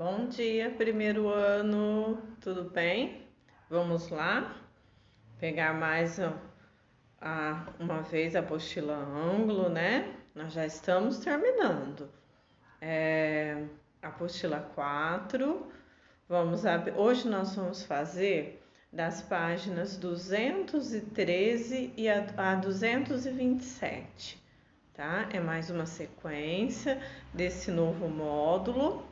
Bom dia, primeiro ano, tudo bem? Vamos lá pegar mais uma vez a apostila ângulo, né? Nós já estamos terminando. Apostila 4. Hoje nós vamos fazer das páginas 213 a 227, tá? É mais uma sequência desse novo módulo,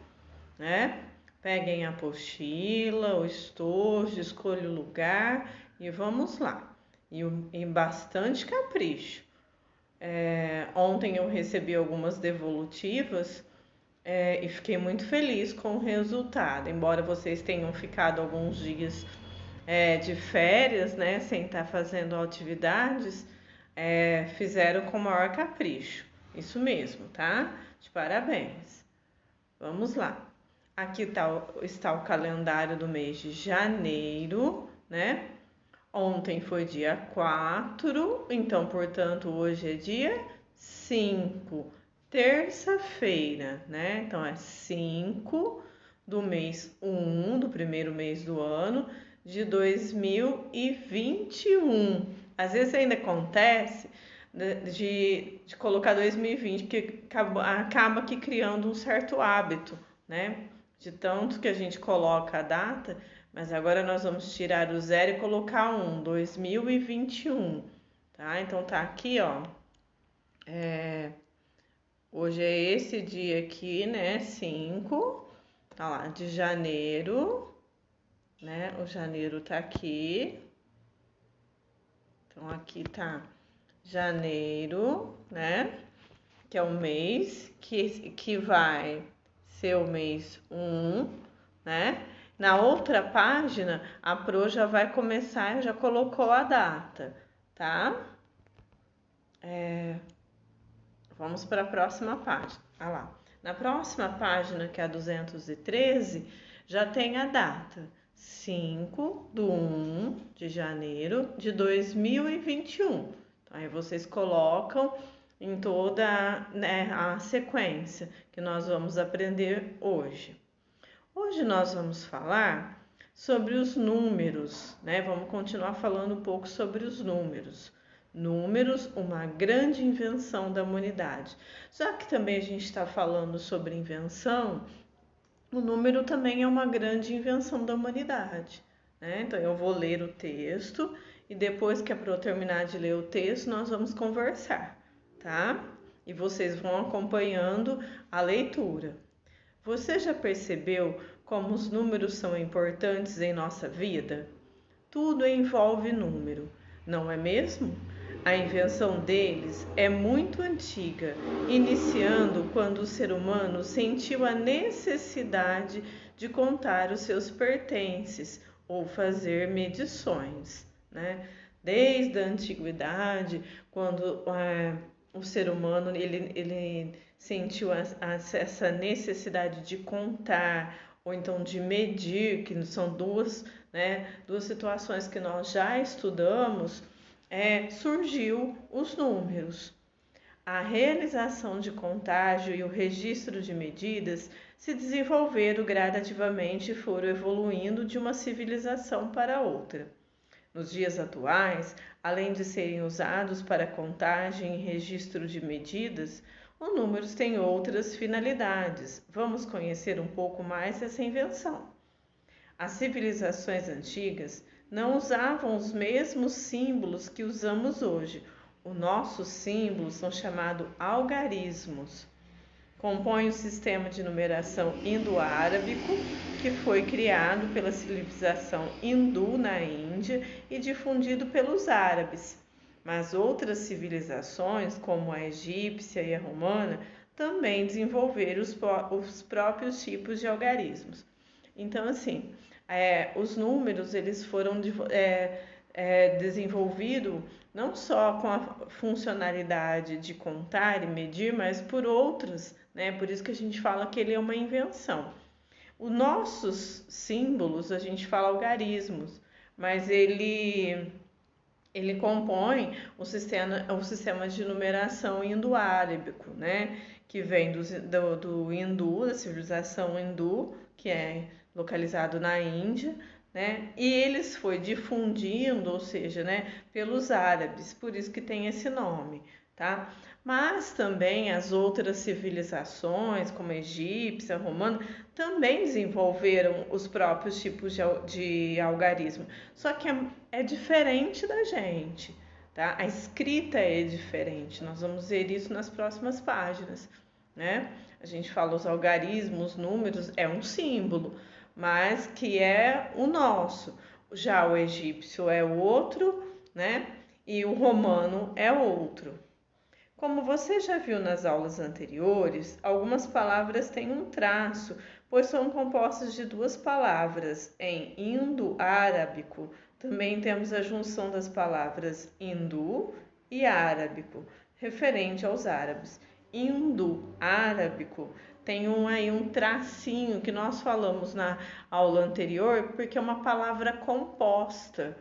né? Peguem a apostila, o estojo, escolha o lugar e vamos lá. E bastante capricho. Ontem eu recebi algumas devolutivas e fiquei muito feliz com o resultado. Embora vocês tenham ficado alguns dias de férias, né, sem estar fazendo atividades, fizeram com o maior capricho. Isso mesmo, tá? De parabéns. Vamos lá. Aqui está o calendário do mês de janeiro, né? Ontem foi dia 4, então, portanto, hoje é dia 5, terça-feira, né? Então, é 5 do mês 1, do primeiro mês do ano de 2021. Às vezes ainda acontece de colocar 2020, porque acaba aqui criando um certo hábito, né? De tanto que a gente coloca a data, mas agora nós vamos tirar o 0 e colocar 2021, tá? Então tá aqui, ó. Hoje é esse dia aqui, né? 5, tá lá, de janeiro, né? O janeiro tá aqui. Então aqui tá janeiro, né? Que é o mês que vai ser o mês 1, né? Na outra página, a Pro já vai começar, já colocou a data, tá? Vamos para a próxima página. Ah lá. Na próxima página, que é a 213, já tem a data. 5/1 de janeiro de 2021. Aí vocês colocam em toda, né, a sequência que nós vamos aprender hoje. Hoje nós vamos falar sobre os números, né? Vamos continuar falando um pouco sobre os números. Números, uma grande invenção da humanidade. Já que também a gente está falando sobre invenção, o número também é uma grande invenção da humanidade, né? Então eu vou ler o texto e depois que eu terminar de ler o texto, nós vamos conversar, tá? E vocês vão acompanhando a leitura. Você já percebeu como os números são importantes em nossa vida? Tudo envolve número, não é mesmo? A invenção deles é muito antiga, iniciando quando o ser humano sentiu a necessidade de contar os seus pertences ou fazer medições, né? Desde a antiguidade, quando o ser humano ele sentiu essa necessidade de contar ou então de medir, que são duas situações que nós já estudamos, surgiu os números. A realização de contágio e o registro de medidas se desenvolveram gradativamente e foram evoluindo de uma civilização para outra. Nos dias atuais, além de serem usados para contagem e registro de medidas, os números têm outras finalidades. Vamos conhecer um pouco mais essa invenção. As civilizações antigas não usavam os mesmos símbolos que usamos hoje. Os nossos símbolos são chamados algarismos. Compõe o sistema de numeração indo-árabico, que foi criado pela civilização hindu na Índia e difundido pelos árabes. Mas outras civilizações, como a egípcia e a romana, também desenvolveram os próprios tipos de algarismos. Então, assim, os números eles foram desenvolvidos não só com a funcionalidade de contar e medir, mas por outras, né? Por isso que a gente fala que ele é uma invenção. Os nossos símbolos, a gente fala algarismos, mas ele compõe o sistema de numeração indo-árabico, né? que vem do hindu, da civilização hindu, que é localizado na Índia, né? E eles foi difundindo, ou seja, né, pelos árabes, por isso que tem esse nome, tá? Mas também as outras civilizações, como a egípcia, a romana, também desenvolveram os próprios tipos de algarismo, só que é diferente da gente, tá? A escrita é diferente, nós vamos ver isso nas próximas páginas, né? A gente fala os algarismos, números, é um símbolo, mas que é o nosso. Já o egípcio é outro, né? E o romano é outro. Como você já viu nas aulas anteriores, algumas palavras têm um traço, pois são compostas de duas palavras. Em indo-árabico, também temos a junção das palavras hindu e árabico, referente aos árabes. Indo-árabico tem aí um tracinho que nós falamos na aula anterior, porque é uma palavra composta,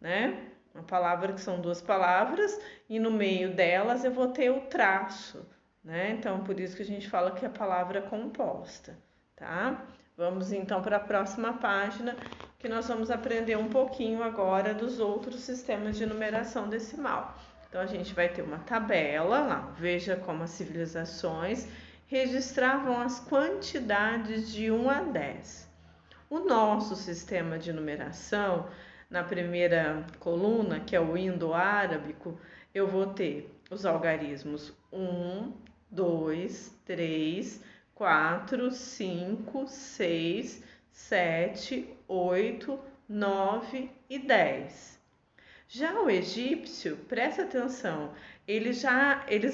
né? Uma palavra que são duas palavras e no meio delas eu vou ter o traço, né? Então, por isso que a gente fala que é a palavra composta, tá? Vamos então para a próxima página, que nós vamos aprender um pouquinho agora dos outros sistemas de numeração decimal. Então, a gente vai ter uma tabela lá, veja como as civilizações registravam as quantidades de 1 a 10. O nosso sistema de numeração, na primeira coluna, que é o indo-árabico, eu vou ter os algarismos 1, 2, 3, 4, 5, 6, 7, 8, 9 e 10. Já o egípcio, presta atenção, eles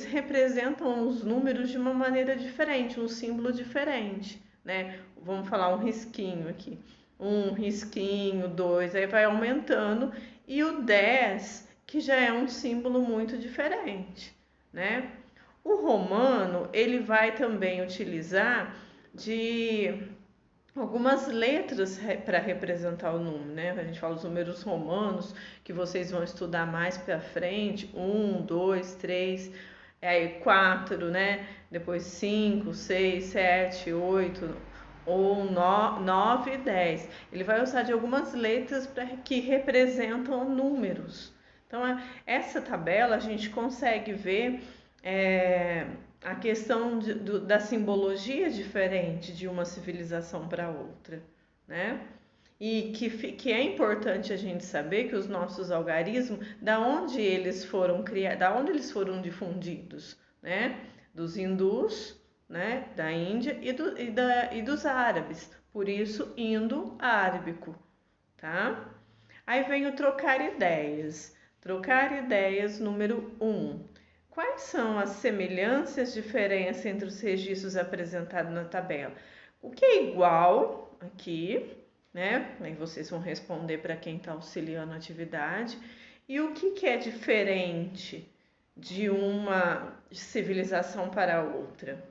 representam os números de uma maneira diferente, um símbolo diferente, né? Vamos falar um risquinho aqui. Um risquinho, dois, aí vai aumentando. E o 10, que já é um símbolo muito diferente, né? O romano, ele vai também utilizar de algumas letras para representar o número, né? A gente fala os números romanos, que vocês vão estudar mais para frente, 1, 2, 3, aí 4, né? Depois 5, 6, 7, 8, ou 9 e 10. Ele vai usar de algumas letras que representam números. Então, essa tabela a gente consegue ver a questão da simbologia diferente de uma civilização para outra, né? E que é importante a gente saber que os nossos algarismos, da onde eles foram criados, da onde eles foram difundidos, né? Dos hindus, né? Da Índia e dos árabes. Por isso, indo-árabico, tá? Aí vem o trocar ideias. Trocar ideias número 1. Quais são as semelhanças e diferenças entre os registros apresentados na tabela? O que é igual aqui, né? Aí vocês vão responder para quem está auxiliando a atividade. E o que é diferente de uma civilização para outra?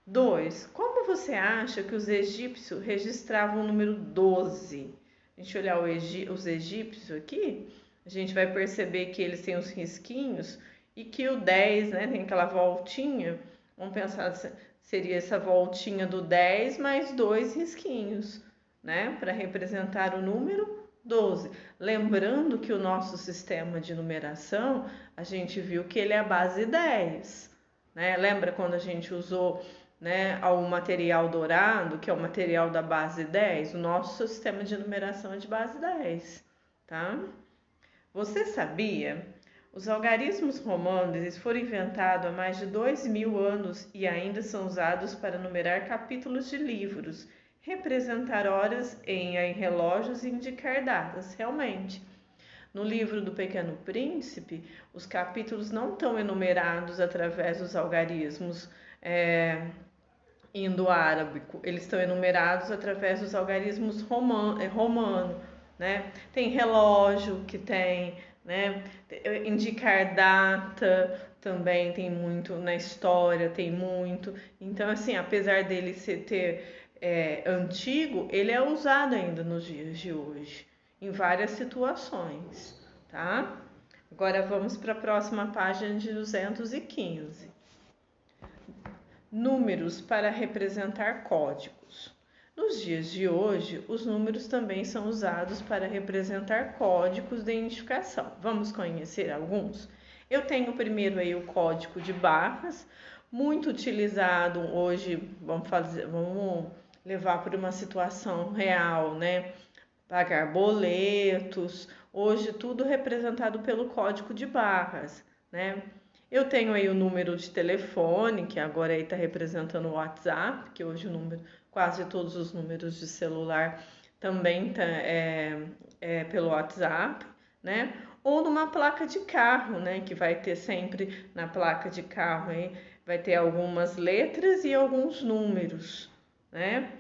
2. Como você acha que os egípcios registravam o número 12? A gente olhar os egípcios aqui, a gente vai perceber que eles têm os risquinhos e que o 10, né, tem aquela voltinha. Vamos pensar, seria essa voltinha do 10 mais 2 risquinhos, né, para representar o número 12. Lembrando que o nosso sistema de numeração, a gente viu que ele é a base 10, né? Lembra quando a gente usou, né, o material dourado, que é o material da base 10? O nosso sistema de numeração é de base 10, tá? Você sabia? Os algarismos romanos foram inventados há mais de 2.000 anos e ainda são usados para numerar capítulos de livros, representar horas em relógios e indicar datas. Realmente, no livro do Pequeno Príncipe, os capítulos não estão enumerados através dos algarismos indo-árabico, eles estão enumerados através dos algarismos romano, né? Tem relógio que tem, né? Indicar data também tem muito, na história tem muito. Então, assim, apesar dele ter antigo, ele é usado ainda nos dias de hoje, em várias situações, tá? Agora vamos para a próxima página de 215. Números para representar códigos. Nos dias de hoje, os números também são usados para representar códigos de identificação. Vamos conhecer alguns? Eu tenho primeiro aí o código de barras, muito utilizado hoje. Vamos levar para uma situação real, né? Pagar boletos, hoje tudo representado pelo código de barras, né? Eu tenho aí o número de telefone, que agora aí está representando o WhatsApp, que hoje o número, quase todos os números de celular também é pelo WhatsApp, né? Ou numa placa de carro, né? Que vai ter sempre na placa de carro aí, vai ter algumas letras e alguns números, né?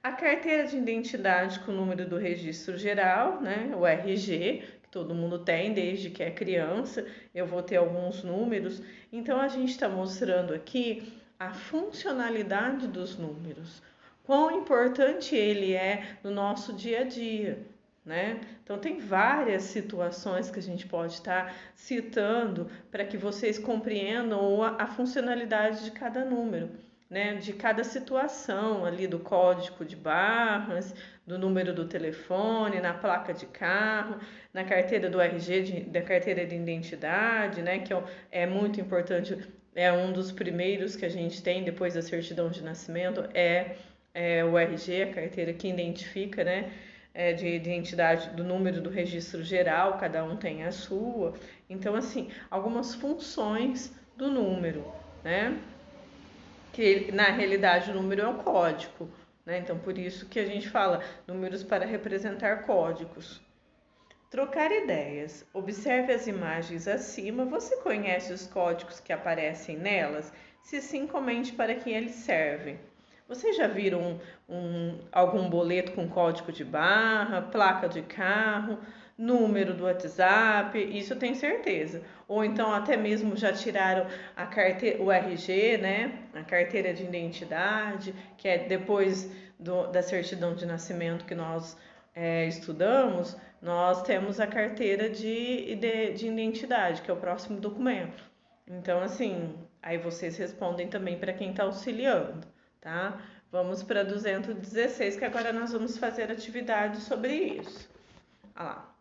A carteira de identidade com o número do registro geral, né? O RG, todo mundo tem desde que é criança, eu vou ter alguns números. Então a gente está mostrando aqui a funcionalidade dos números, quão importante ele é no nosso dia a dia, né? Então tem várias situações que a gente pode estar citando para que vocês compreendam a funcionalidade de cada número, né, de cada situação ali do código de barras, do número do telefone, na placa de carro, na carteira do RG, da carteira de identidade, né, que é muito importante, é um dos primeiros que a gente tem depois da certidão de nascimento, é o RG, a carteira que identifica, né, de identidade do número do registro geral, cada um tem a sua. Então, assim, algumas funções do número, né? Que na realidade o número é um código, né? Então por isso que a gente fala números para representar códigos. Trocar ideias. Observe as imagens acima. Você conhece os códigos que aparecem nelas? Se sim, comente para que eles servem. Vocês já viram algum boleto com código de barra, placa de carro, número do WhatsApp? Isso eu tenho certeza. Ou então até mesmo já tiraram a carteira, o RG, né? A carteira de identidade, que é depois da certidão de nascimento que nós estudamos, nós temos a carteira de identidade, que é o próximo documento. Então, assim, aí vocês respondem também para quem está auxiliando, tá? Vamos para 216, que agora nós vamos fazer atividades sobre isso. Olha lá.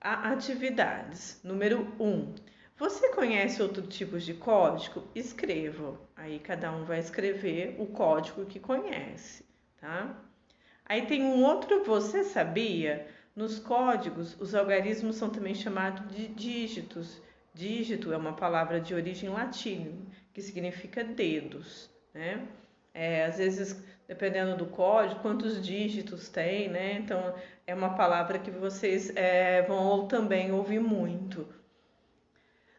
Atividades. Número 1. Você conhece outro tipo de código? Escreva. Aí cada um vai escrever o código que conhece, tá? Aí tem um outro, você sabia? Nos códigos, os algarismos são também chamados de dígitos. Dígito é uma palavra de origem latina, que significa dedos, né? Às vezes, dependendo do código, quantos dígitos tem, né? Então, é uma palavra que vocês vão também ouvir muito.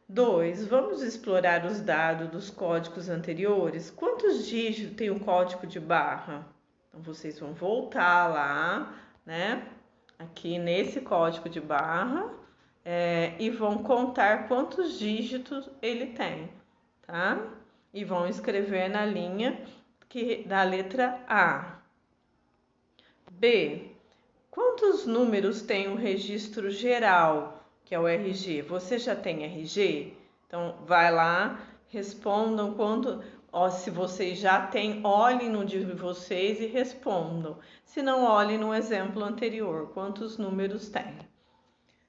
2. Vamos explorar os dados dos códigos anteriores. Quantos dígitos tem o código de barra? Então, vocês vão voltar lá, né? Aqui nesse código de barra e vão contar quantos dígitos ele tem, tá? E vão escrever na linha da letra A. B. Quantos números tem o registro geral, que é o RG? Você já tem RG? Então, vai lá, respondam se vocês já têm, olhem no de vocês e respondam. Se não, olhem no exemplo anterior, quantos números tem.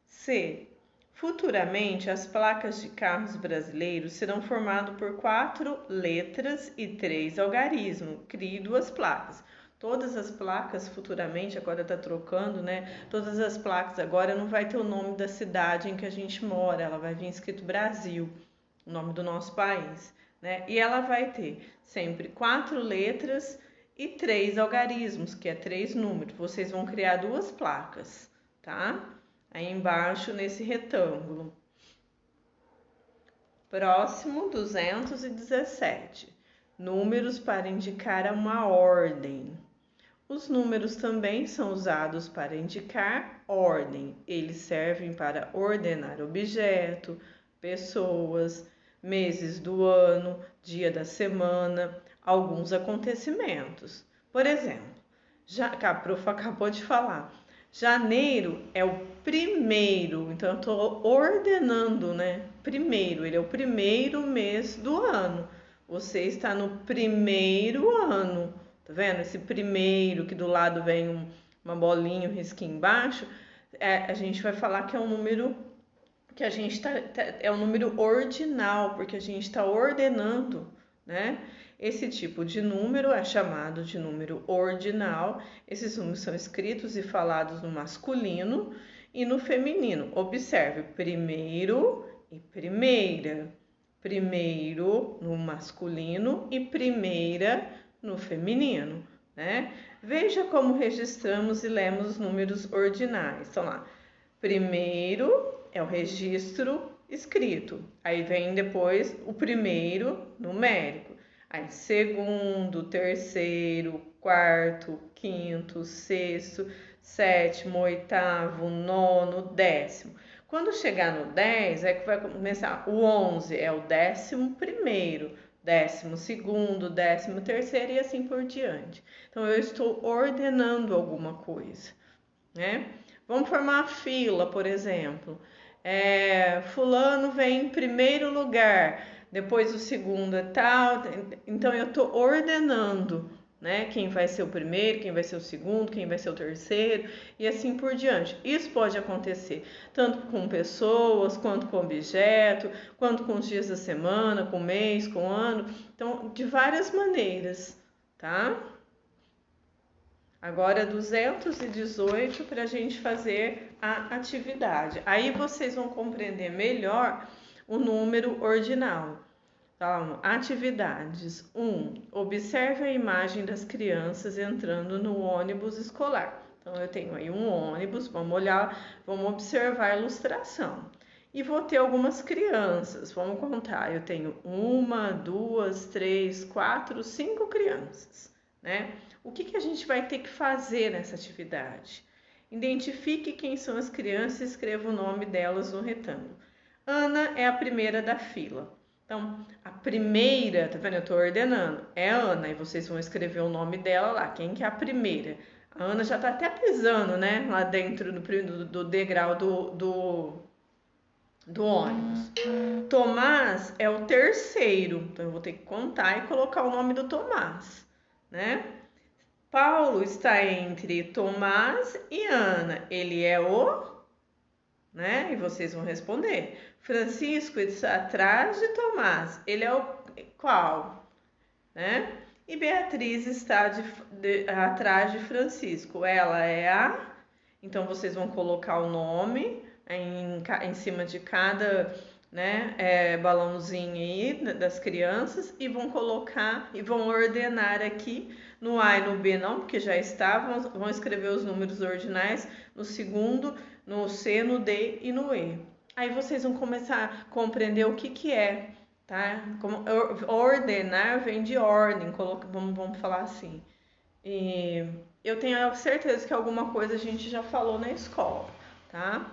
C. Futuramente, as placas de carros brasileiros serão formadas por 4 letras e 3 algarismos. Crie 2 placas. Todas as placas futuramente, agora está trocando, né? Todas as placas agora não vai ter o nome da cidade em que a gente mora, ela vai vir escrito Brasil, o nome do nosso país, né? E ela vai ter sempre 4 letras e 3 algarismos, que é 3 números. Vocês vão criar 2 placas, tá? Aí embaixo nesse retângulo. Próximo, 217. Números para indicar uma ordem. Os números também são usados para indicar ordem. Eles servem para ordenar objeto, pessoas, meses do ano, dia da semana, alguns acontecimentos. Por exemplo, a prof acabou de falar, janeiro é o primeiro, então eu estou ordenando, né? Primeiro, ele é o primeiro mês do ano. você está no primeiro ano. Tá vendo? Esse primeiro, que do lado vem uma bolinha, um risquinho embaixo, a gente vai falar que é um número que a gente é um número ordinal, porque a gente está ordenando, né? Esse tipo de número é chamado de número ordinal. Esses números são escritos e falados no masculino e no feminino. Observe, primeiro e primeira. Primeiro no masculino e primeira no feminino, né? Veja como registramos e lemos os números ordinais. Então lá, primeiro é o registro escrito, aí vem depois o primeiro numérico, aí segundo, terceiro, quarto, quinto, sexto, sétimo, oitavo, nono, décimo. Quando chegar no 10, é que vai começar o 11, é o 11º, 12º, 13º e assim por diante. Então, eu estou ordenando alguma coisa, né? Vamos formar a fila, por exemplo. Fulano vem em primeiro lugar, depois o segundo é tal. Então, eu estou ordenando, né? Quem vai ser o primeiro, quem vai ser o segundo, quem vai ser o terceiro e assim por diante. Isso pode acontecer tanto com pessoas, quanto com objeto, quanto com os dias da semana, com o mês, com o ano. Então, de várias maneiras, tá? Agora 218 para a gente fazer a atividade. Aí vocês vão compreender melhor o número ordinal. Então, atividades 1. Observe a imagem das crianças entrando no ônibus escolar. Então, eu tenho aí um ônibus, vamos olhar, vamos observar a ilustração. E vou ter algumas crianças, vamos contar. Eu tenho 1, 2, 3, 4, 5 crianças, né? O que a gente vai ter que fazer nessa atividade? Identifique quem são as crianças e escreva o nome delas no retângulo. Ana é a primeira da fila. Então, a primeira, tá vendo? Eu tô ordenando. É a Ana, e vocês vão escrever o nome dela lá. Quem que é a primeira? A Ana já tá até pisando, né? Lá dentro do degrau do ônibus. Tomás é o terceiro. Então, eu vou ter que contar e colocar o nome do Tomás, né? Paulo está entre Tomás e Ana. Ele é o, né? E vocês vão responder. Francisco está atrás de Tomás. Ele é o qual, né? E Beatriz está atrás de Francisco. Ela é a. Então vocês vão colocar o nome em cima de cada, né, balãozinho aí das crianças e vão colocar e vão ordenar aqui no A e no B não, porque já estavam, vão escrever os números ordinais no segundo, no C, no D e no E. Aí vocês vão começar a compreender o que é, tá? Como ordenar vem de ordem, vamos falar assim. E eu tenho certeza que alguma coisa a gente já falou na escola, tá?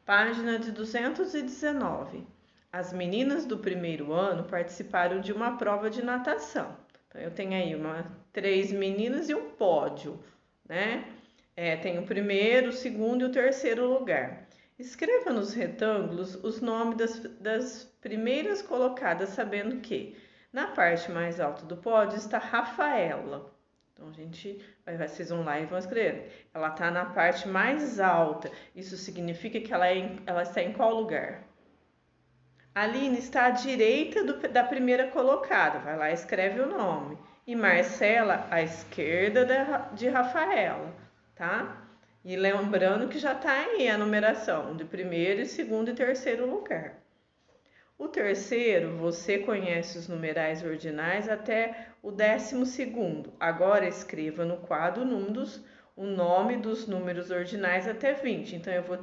Página de 219. As meninas do primeiro ano participaram de uma prova de natação. Então, eu tenho aí 3 meninas e um pódio, né? Tem o primeiro, o segundo e o terceiro lugar. Escreva nos retângulos os nomes das primeiras colocadas, sabendo que na parte mais alta do pódio está Rafaela. Então, vocês vão lá e vão escrever. Ela está na parte mais alta. Isso significa que ela está em qual lugar? Aline está à direita da primeira colocada. Vai lá e escreve o nome. E Marcela à esquerda de Rafaela, tá? E lembrando que já está aí a numeração de primeiro, segundo e terceiro lugar. O terceiro, você conhece os numerais ordinais até o 12º. Agora escreva no quadro o nome dos números ordinais até 20. Então, eu vou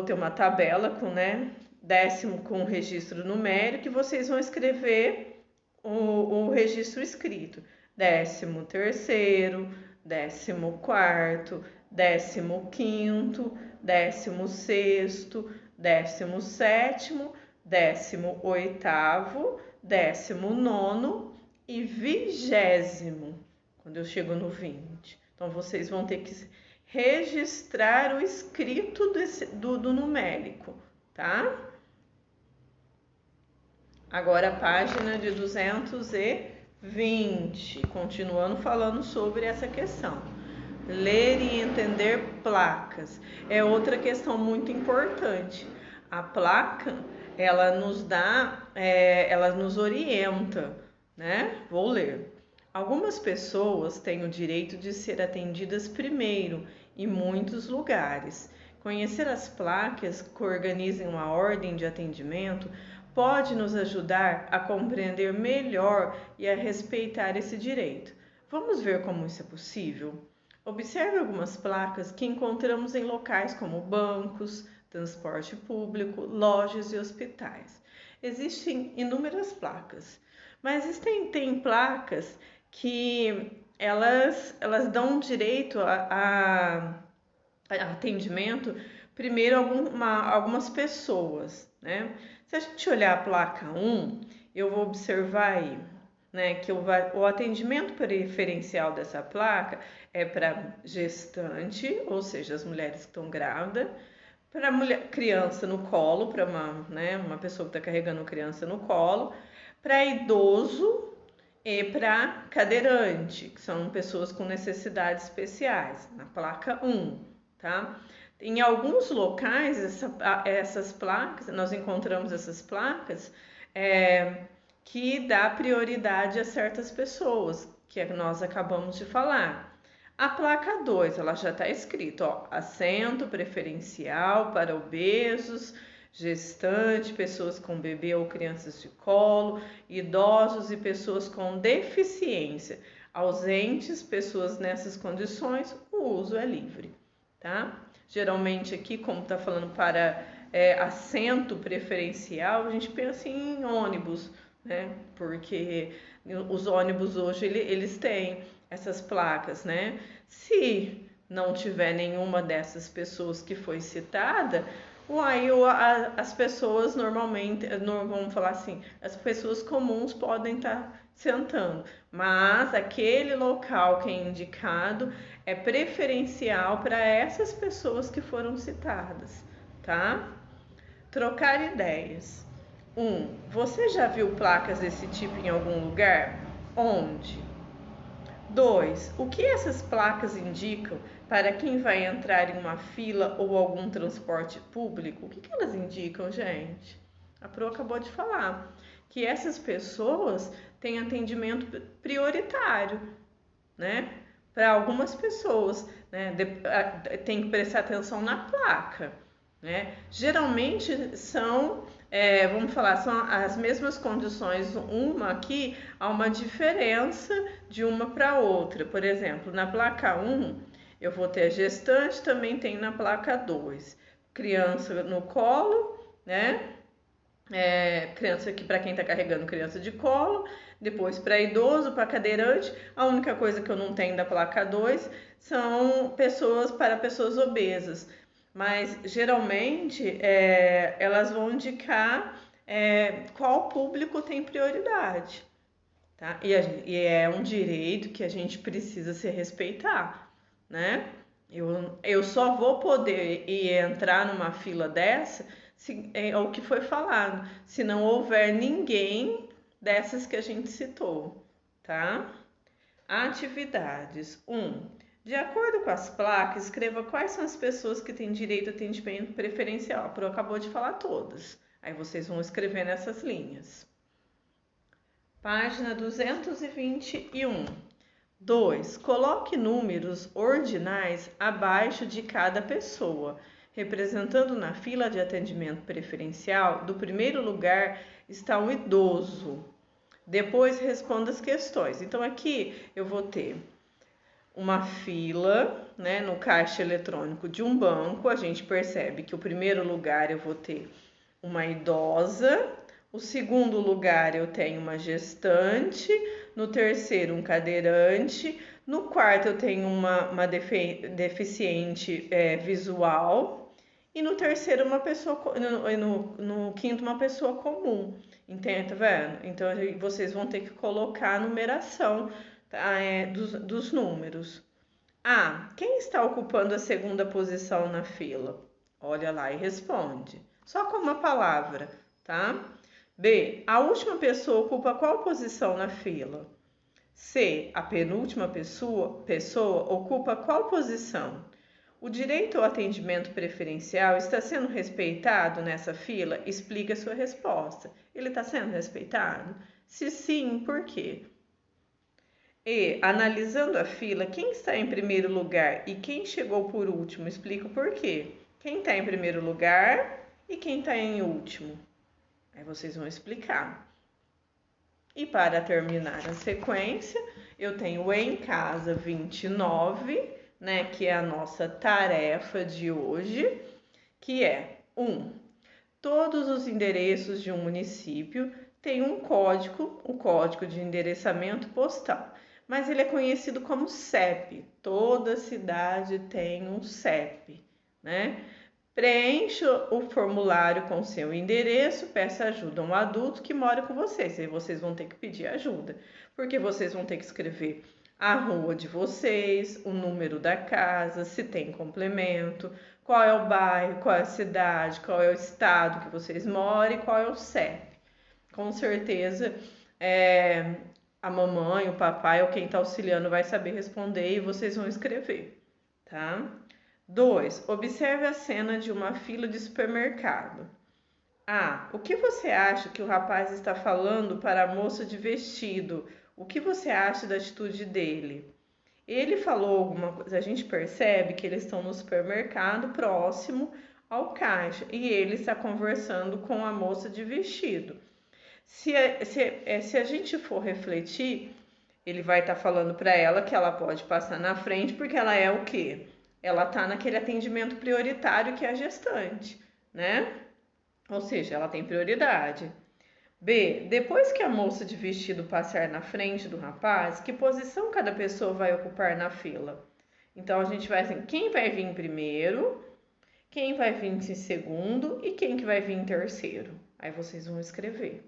ter uma tabela com, né, décimo com o registro numérico e vocês vão escrever o registro escrito. 13º, 14º, 15º, 16º, 17º, 18º, 19º e 20º, quando eu chego no 20. Então, vocês vão ter que registrar o escrito do numérico, tá? Agora a página de 220, continuando falando sobre essa questão. Ler e entender placas é outra questão muito importante. A placa, ela nos dá, ela nos orienta, né? Vou ler. Algumas pessoas têm o direito de ser atendidas primeiro em muitos lugares. Conhecer as placas que organizam uma ordem de atendimento pode nos ajudar a compreender melhor e a respeitar esse direito. Vamos ver como isso é possível? Observe algumas placas que encontramos em locais como bancos, transporte público, lojas e hospitais. Existem inúmeras placas, mas tem placas que elas dão direito a atendimento primeiro algumas pessoas, né? Se a gente olhar a placa 1, eu vou observar aí, né, que o atendimento preferencial dessa placa é para gestante, ou seja, as mulheres que estão grávidas, para criança no colo, para uma pessoa que está carregando criança no colo, para idoso e para cadeirante, que são pessoas com necessidades especiais, na placa 1, tá? Em alguns locais, essas placas, nós encontramos essas placas que dá prioridade a certas pessoas, que nós acabamos de falar. A placa 2, ela já está escrito, ó, assento preferencial para obesos, gestante, pessoas com bebê ou crianças de colo, idosos e pessoas com deficiência. Ausentes, pessoas nessas condições, o uso é livre, tá? Geralmente aqui, como está falando para assento preferencial, a gente pensa em ônibus, né? Porque os ônibus hoje eles têm essas placas, né? Se não tiver nenhuma dessas pessoas que foi citada, aí as pessoas normalmente, vamos falar assim, as pessoas comuns podem estar sentando, mas aquele local que é indicado é preferencial para essas pessoas que foram citadas, tá? Trocar ideias. 1. Você já viu placas desse tipo em algum lugar? Onde? 2. O que essas placas indicam para quem vai entrar em uma fila ou algum transporte público? O que elas indicam, gente? A Pro acabou de falar que essas pessoas têm atendimento prioritário, né? Para algumas pessoas, né? Tem que prestar atenção na placa, né? Geralmente são, vamos falar, são as mesmas condições. Uma aqui há uma diferença de uma para outra. Por exemplo, na placa 1 eu vou ter gestante, também tem na placa 2 criança no colo, né? Criança aqui para quem está carregando criança de colo, depois para idoso, para cadeirante. A única coisa que eu não tenho da placa 2 são para pessoas obesas, mas geralmente elas vão indicar qual público tem prioridade, tá? E é um direito que a gente precisa se respeitar, né? Eu só vou poder entrar numa fila dessa se, é o que foi falado, se não houver ninguém dessas que a gente citou, tá? Atividades. 1. De acordo com as placas, escreva quais são as pessoas que têm direito a atendimento preferencial. A Pro acabou de falar todas. Aí vocês vão escrever nessas linhas. Página 221. 2. Coloque números ordinais abaixo de cada pessoa. Representando na fila de atendimento preferencial, do primeiro lugar está o idoso. Depois responda as questões. Então aqui eu vou ter uma fila, né, no caixa eletrônico de um banco. A gente percebe que o primeiro lugar eu vou ter uma idosa, o segundo lugar eu tenho uma gestante, no terceiro um cadeirante, no quarto eu tenho uma deficiente visual e no terceiro uma pessoa, no quinto uma pessoa comum, entende, tá vendo? Então vocês vão ter que colocar a numeração, tá, dos números. Quem está ocupando a segunda posição na fila? Olha lá e responde. Só com uma palavra, tá? B. A última pessoa ocupa qual posição na fila? C. A penúltima pessoa ocupa qual posição? O direito ao atendimento preferencial está sendo respeitado nessa fila? Explique a sua resposta. Ele está sendo respeitado? Se sim, por quê? E, analisando a fila, quem está em primeiro lugar e quem chegou por último? Explica o porquê. Quem está em primeiro lugar e quem está em último? Aí vocês vão explicar. E para terminar a sequência, eu tenho o em casa 29, né, que é a nossa tarefa de hoje, que é 1. Todos os endereços de um município têm um código, o código de endereçamento postal, mas ele é conhecido como CEP. Toda cidade tem um CEP, né? Preencha o formulário com seu endereço, peça ajuda a um adulto que mora com vocês. Aí vocês vão ter que pedir ajuda, porque vocês vão ter que escrever a rua de vocês, o número da casa, se tem complemento, qual é o bairro, qual é a cidade, qual é o estado que vocês moram e qual é o CEP. Com certeza, a mamãe, o papai ou quem está auxiliando vai saber responder e vocês vão escrever, tá? 2. Observe a cena de uma fila de supermercado. A. O que você acha que o rapaz está falando para a moça de vestido? O que você acha da atitude dele? Ele falou alguma coisa, a gente percebe que eles estão no supermercado próximo ao caixa e ele está conversando com a moça de vestido. Se a gente for refletir, ele vai estar falando para ela que ela pode passar na frente porque ela é o quê? Ela está naquele atendimento prioritário que é a gestante, né? Ou seja, ela tem prioridade. B. Depois que a moça de vestido passar na frente do rapaz, que posição cada pessoa vai ocupar na fila? Então, a gente vai assim, quem vai vir em primeiro, quem vai vir em segundo e quem que vai vir em terceiro. Aí vocês vão escrever.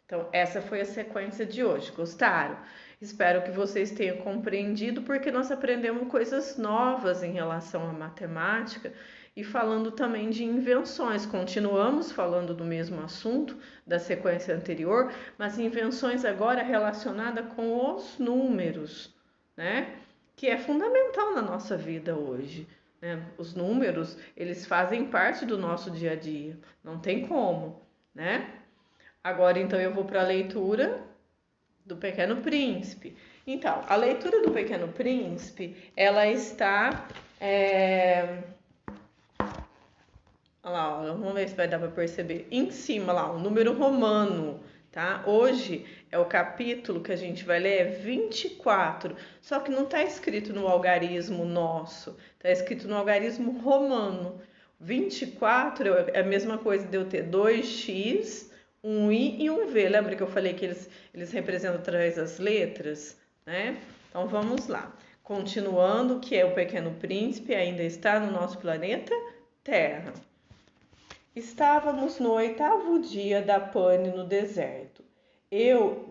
Então, essa foi a sequência de hoje. Gostaram? Espero que vocês tenham compreendido, porque nós aprendemos coisas novas em relação à matemática e falando também de invenções. Continuamos falando do mesmo assunto da sequência anterior, mas invenções agora relacionadas com os números, né? Que é fundamental na nossa vida hoje, né? Os números, eles fazem parte do nosso dia a dia, não tem como, né? Agora, então, eu vou para a leitura do Pequeno Príncipe. Então, a leitura do Pequeno Príncipe, ela está... Olha lá, vamos ver se vai dar para perceber. Em cima, lá, o número romano, tá? Hoje é o capítulo que a gente vai ler, é 24. Só que não está escrito no algarismo nosso, está escrito no algarismo romano. 24 é a mesma coisa de eu ter 2x... um I e um V. Lembra que eu falei que eles representam através das letras, né? Então vamos lá. Continuando, que é o Pequeno Príncipe, ainda está no nosso planeta Terra. Estávamos no 8º dia da pane no deserto. Eu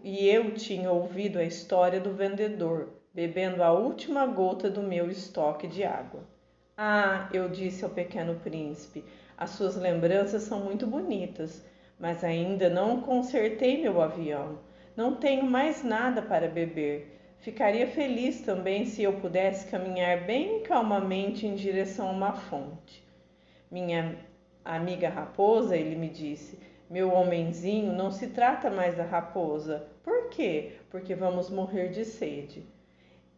tinha ouvido a história do vendedor, bebendo a última gota do meu estoque de água. Ah, eu disse ao Pequeno Príncipe, as suas lembranças são muito bonitas, mas ainda não consertei meu avião. Não tenho mais nada para beber. Ficaria feliz também se eu pudesse caminhar bem calmamente em direção a uma fonte. Minha amiga raposa, ele me disse, meu homenzinho, não se trata mais da raposa. Por quê? Porque vamos morrer de sede.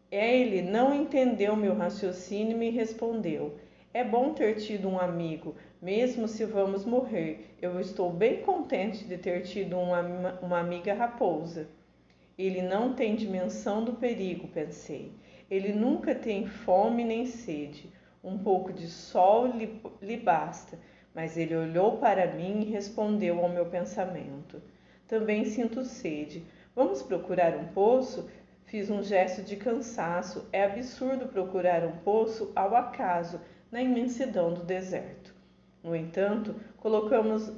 Ele não entendeu meu raciocínio e me respondeu, é bom ter tido um amigo, mesmo se vamos morrer. Eu estou bem contente de ter tido uma amiga raposa. Ele não tem dimensão do perigo, pensei. Ele nunca tem fome nem sede. Um pouco de sol lhe basta. Mas ele olhou para mim e respondeu ao meu pensamento. Também sinto sede. Vamos procurar um poço? Fiz um gesto de cansaço. É absurdo procurar um poço ao acaso, na imensidão do deserto. No entanto, colocamo-nos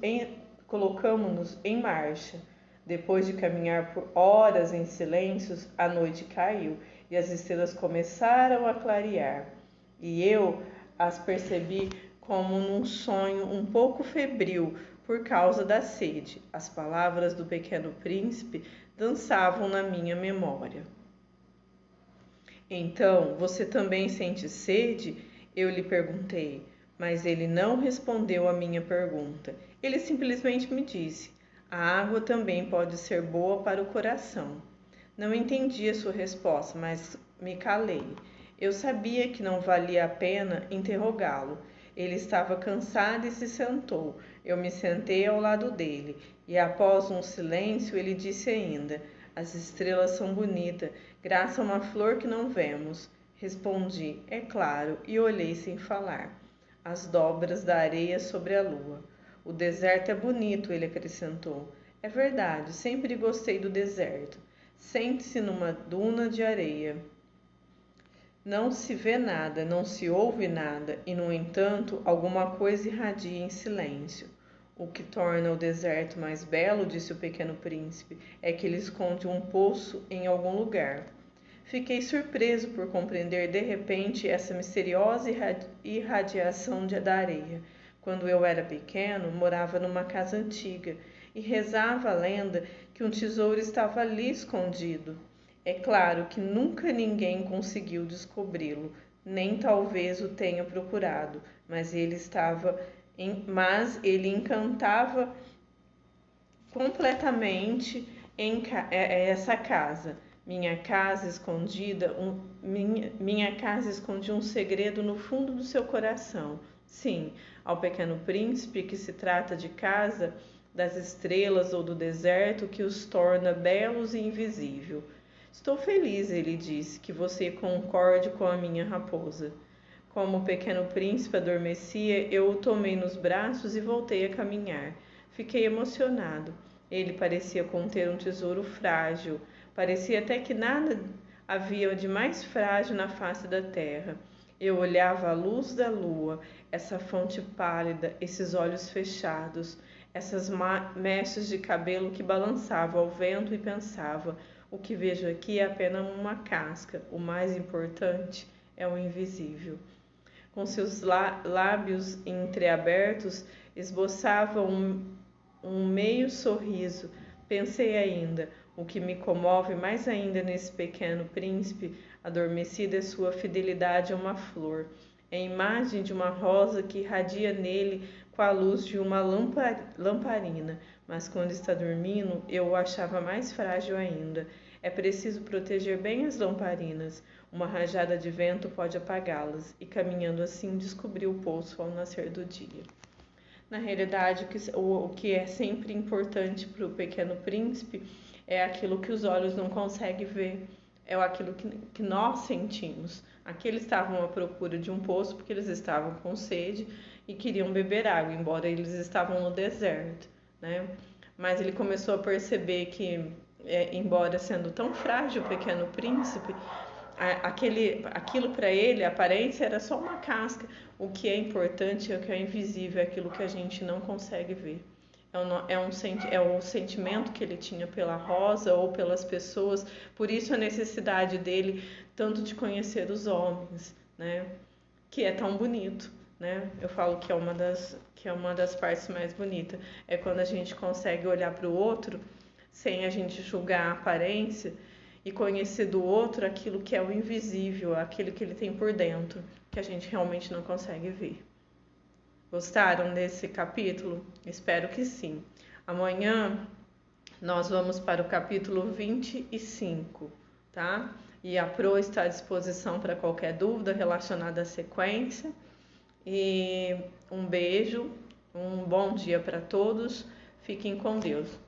em marcha. Depois de caminhar por horas em silêncios, a noite caiu e as estrelas começaram a clarear. E eu as percebi como num sonho um pouco febril, por causa da sede. As palavras do Pequeno Príncipe dançavam na minha memória. Então, você também sente sede? Eu lhe perguntei, mas ele não respondeu à minha pergunta. Ele simplesmente me disse: a água também pode ser boa para o coração. Não entendi a sua resposta, mas me calei. Eu sabia que não valia a pena interrogá-lo. Ele estava cansado e se sentou. Eu me sentei ao lado dele, e após um silêncio, ele disse ainda: as estrelas são bonitas, graças a uma flor que não vemos. Respondi: é claro, e olhei sem falar. As dobras da areia sobre a lua. O deserto é bonito, ele acrescentou. É verdade, sempre gostei do deserto. Sente-se numa duna de areia. Não se vê nada, não se ouve nada, e no entanto, alguma coisa irradia em silêncio. O que torna o deserto mais belo, disse o Pequeno Príncipe, é que ele esconde um poço em algum lugar. Fiquei surpreso por compreender de repente essa misteriosa irradiação da areia. Quando eu era pequeno, morava numa casa antiga e rezava a lenda que um tesouro estava ali escondido. É claro que nunca ninguém conseguiu descobri-lo, nem talvez o tenha procurado, mas ele encantava completamente essa casa. Minha casa escondia um segredo no fundo do seu coração. Sim, ao Pequeno Príncipe que se trata de casa, das estrelas ou do deserto que os torna belos e invisíveis. Estou feliz, ele disse, que você concorde com a minha raposa. Como o Pequeno Príncipe adormecia, eu o tomei nos braços e voltei a caminhar. Fiquei emocionado. Ele parecia conter um tesouro frágil. Parecia até que nada havia de mais frágil na face da terra. Eu olhava a luz da lua, essa fonte pálida, esses olhos fechados, essas mechas de cabelo que balançavam ao vento e pensava: o que vejo aqui é apenas uma casca, o mais importante é o invisível. Com seus lábios entreabertos, esboçava um meio sorriso. Pensei ainda: o que me comove mais ainda nesse Pequeno Príncipe adormecido é sua fidelidade a uma flor. É a imagem de uma rosa que irradia nele com a luz de uma lamparina, mas quando está dormindo, eu o achava mais frágil ainda. É preciso proteger bem as lamparinas. Uma rajada de vento pode apagá-las, e caminhando assim descobriu o poço ao nascer do dia. Na realidade, o que é sempre importante para o Pequeno Príncipe é aquilo que os olhos não conseguem ver, é aquilo que nós sentimos. Aqui eles estavam à procura de um poço porque eles estavam com sede e queriam beber água, embora eles estavam no deserto, né? Mas ele começou a perceber que, embora sendo tão frágil o Pequeno Príncipe, aquilo para ele, a aparência era só uma casca. O que é importante é o que é invisível, é aquilo que a gente não consegue ver. É o sentimento que ele tinha pela rosa ou pelas pessoas, por isso a necessidade dele tanto de conhecer os homens, né? Que é tão bonito, né? Eu falo que é uma das partes mais bonitas, é quando a gente consegue olhar para o outro sem a gente julgar a aparência e conhecer do outro aquilo que é o invisível, aquilo que ele tem por dentro, que a gente realmente não consegue ver. Gostaram desse capítulo? Espero que sim. Amanhã nós vamos para o capítulo 25, tá? E a Pro está à disposição para qualquer dúvida relacionada à sequência. E um beijo, um bom dia para todos. Fiquem com Deus.